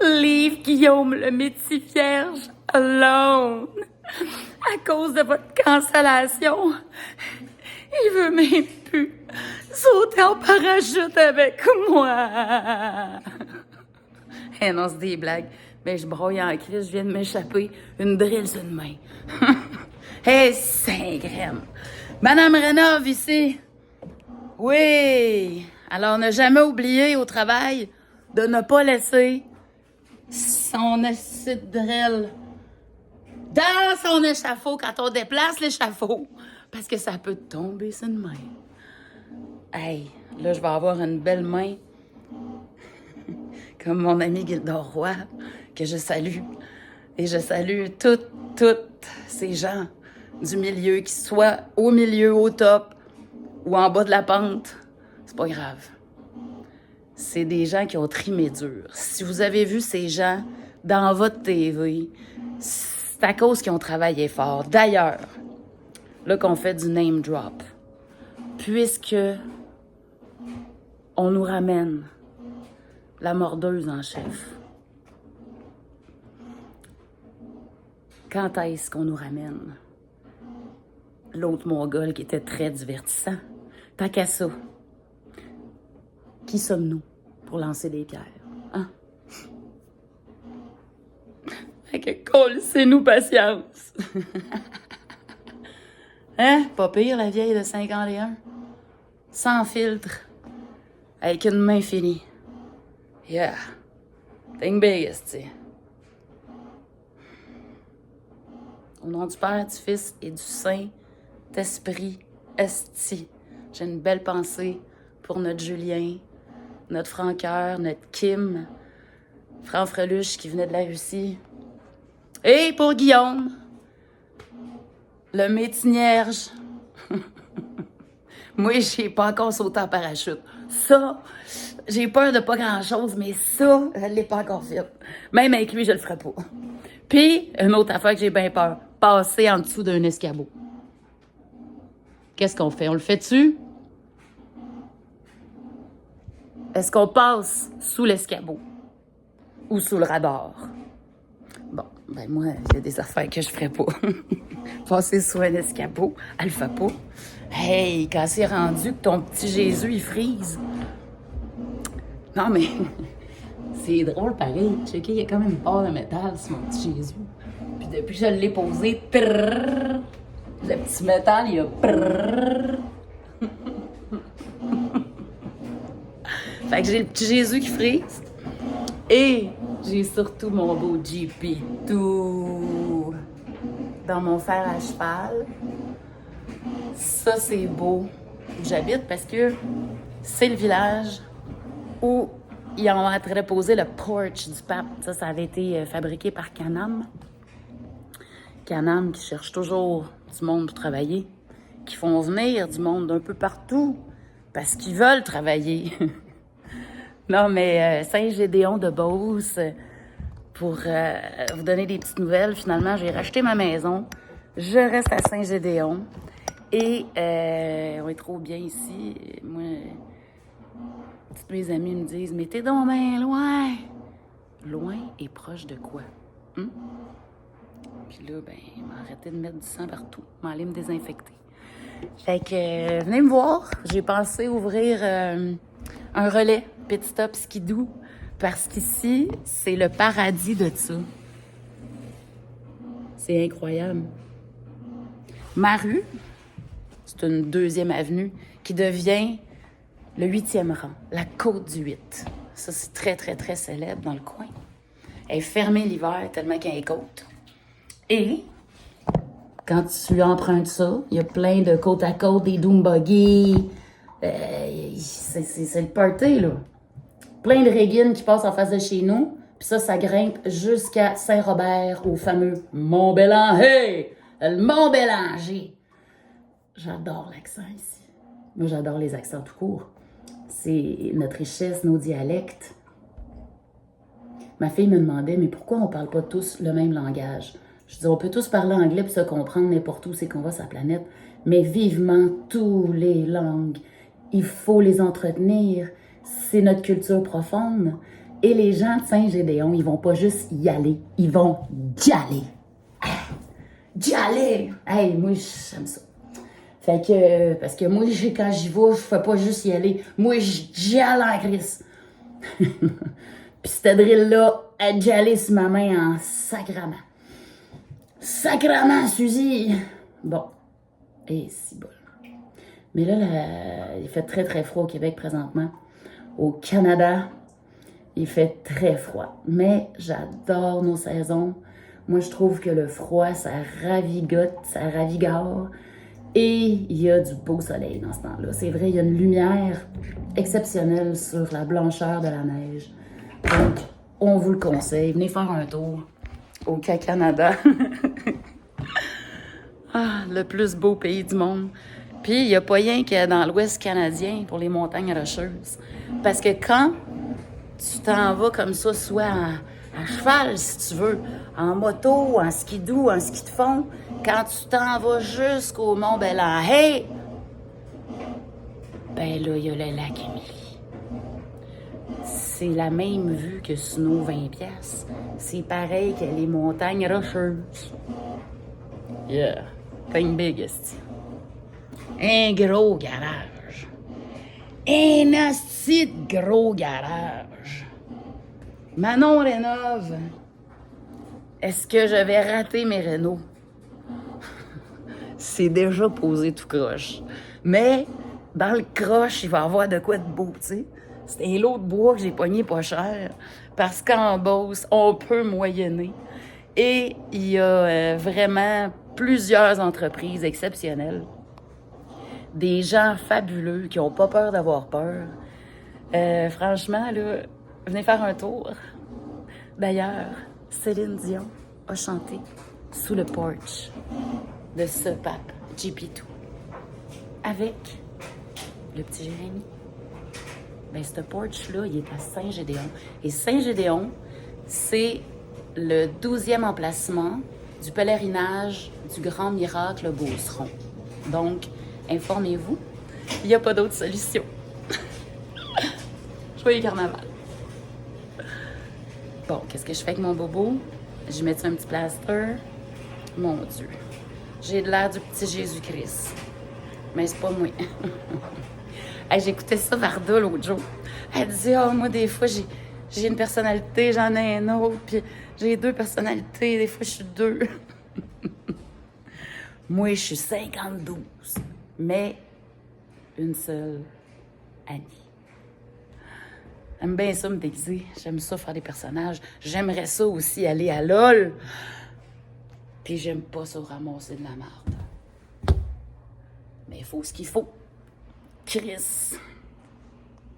Leave Guillaume le métier vierge alone. À cause de votre cancellation, il veut même plus sauter en parachute avec moi. Eh non, c'est des blagues. Mais je broye en crise, je viens de m'échapper une drille sur une main. Hey, Saint-Graine! Madame Rénov, ici. Oui. Alors, ne jamais oublier au travail de ne pas laisser son acide drill dans son échafaud quand on déplace l'échafaud. Parce que ça peut tomber sur une main. Hey, là, je vais avoir une belle main. Comme mon ami Gildor Roy, que je salue. Et je salue toutes ces gens du milieu, qui soient au milieu, au top, ou en bas de la pente. C'est pas grave. C'est des gens qui ont trimé dur. Si vous avez vu ces gens dans votre TV, c'est à cause qu'ils ont travaillé fort. D'ailleurs, là qu'on fait du name drop, puisque on nous ramène la mordeuse en chef. Quand est-ce qu'on nous ramène l'autre mongol qui était très divertissant? Tant qu'à ça, qui sommes-nous pour lancer des pierres? Hein? Fait que colissez-nous patience. Hein? Pas pire, la vieille de 51. Sans filtre. Avec une main finie. Yeah. Think big, esti. Au nom du Père, du Fils et du Saint-Esprit, esti. J'ai une belle pensée pour notre Julien, notre Francoeur, notre Kim, Franfreluche qui venait de la Russie. Et pour Guillaume, le métinierge. Moi, j'ai pas encore sauté en parachute. Ça, j'ai peur de pas grand-chose, mais ça, je l'ai pas encore fait. Même avec lui, je le ferai pas. Puis, une autre affaire que j'ai bien peur, passer en dessous d'un escabeau. Qu'est-ce qu'on fait? On le fait-tu? Est-ce qu'on passe sous l'escabeau? Ou sous le radar? Bon, ben moi, il y a des affaires que je ferais pas. Passer sous un escabeau, elle le fait pas. Hey, quand c'est rendu que ton petit Jésus, il frise. Non, mais c'est drôle pareil. Checker, il y a comme une barre de métal sur mon petit Jésus. Puis depuis que je l'ai posé, le petit métal, il a Fait que j'ai le petit Jésus qui frise. Et j'ai surtout mon beau JP tout dans mon fer à cheval. Ça, c'est beau où j'habite parce que c'est le village où ils ont entreposé le porch du pape. Ça avait été fabriqué par Canam. Canam qui cherche toujours du monde pour travailler, qui font venir du monde d'un peu partout parce qu'ils veulent travailler. Non, mais Saint-Gédéon de Beauce, pour vous donner des petites nouvelles, finalement, j'ai racheté ma maison. Je reste à Saint-Gédéon. Et on est trop bien ici. Moi, toutes mes amies me disent « Mais t'es donc bien loin! » Loin et proche de quoi? Puis là, ben, m'a arrêté de mettre du sang partout. M'aller me désinfecter. Fait que venez me voir. J'ai pensé ouvrir un relais Pit Stop Skidoo parce qu'ici, c'est le paradis de ça. C'est incroyable. Ma rue, c'est une 2e avenue qui devient le 8e rang, la côte du 8. Ça, c'est très, très, très célèbre dans le coin. Elle est fermée l'hiver tellement qu'il y a une côte. Et quand tu empruntes ça, il y a plein de côte à côte, des doom buggy. C'est le party, là. Plein de régines qui passent en face de chez nous. Puis ça grimpe jusqu'à Saint-Robert, au fameux Mont-Bélanger. Le Mont-Bélanger. J'adore l'accent ici. Moi, j'adore les accents tout court. C'est notre richesse, nos dialectes. Ma fille me demandait, mais pourquoi on parle pas tous le même langage? Je dis, on peut tous parler anglais pour se comprendre n'importe où c'est qu'on va sur la planète, mais vivement toutes les langues. Il faut les entretenir. C'est notre culture profonde. Et les gens de Saint-Gédéon, ils vont pas juste y aller, ils vont y aller. D'y aller! Hey, moi, j'aime ça. Fait que, parce que moi, quand j'y vais, je fais pas juste y aller. Moi, j'y allais en crise. Puis cette drill-là, elle d'y aller sur ma main en sacrament. Sacrament, Suzy! Bon. Et si bon. Mais là, il fait très, très froid au Québec présentement. Au Canada, il fait très froid. Mais j'adore nos saisons. Moi, je trouve que le froid, ça ravigote, ça ravigore. Et il y a du beau soleil dans ce temps-là. C'est vrai, il y a une lumière exceptionnelle sur la blancheur de la neige. Donc, on vous le conseille. Venez faire un tour au Canada. Ah, le plus beau pays du monde. Puis, il n'y a pas rien que dans l'Ouest canadien pour les montagnes rocheuses. Parce que quand tu t'en vas comme ça, soit à cheval, si tu veux, en moto, en skidoo, en ski de fond, quand tu t'en vas jusqu'au Mont Belair, ben là, il y a le lac Émilie. C'est la même vue que sur nos 20$. C'est pareil que les montagnes rocheuses. Yeah. Think big, esti. Un gros garage. Un asti de gros garage. Manon rénove. Est-ce que je vais rater mes rénaux? C'est déjà posé tout croche. Mais dans le croche, il va y avoir de quoi de beau, tu sais. C'est un lot de bois que j'ai pogné pas cher. Parce qu'en Beauce, on peut moyenner. Et il y a vraiment plusieurs entreprises exceptionnelles. Des gens fabuleux qui n'ont pas peur d'avoir peur. Franchement, là, venez faire un tour. D'ailleurs, Céline Dion a chanté sous le porch de ce pape GP2 avec le petit Jérémy. Ben, ce porch-là, il est à Saint-Gédéon. Et Saint-Gédéon, c'est le 12e emplacement du pèlerinage du Grand Miracle Beauceron. Donc, informez-vous, il n'y a pas d'autre solution. Joyeux carnaval. Bon, qu'est-ce que je fais avec mon bobo? Je mets un petit plaster. Mon Dieu. J'ai de l'air du petit Jésus-Christ. Mais c'est pas moi. Hey, j'écoutais ça Varda l'autre jour. Elle disait, oh, moi, des fois, j'ai une personnalité, j'en ai un autre, puis j'ai 2 personnalités, des fois, je suis 2. Moi, je suis 52, mais une seule Annie. J'aime bien ça me déguiser. J'aime ça faire des personnages. J'aimerais ça aussi aller à LOL. Puis j'aime pas ça ramasser de la marde. Mais il faut ce qu'il faut. Chris.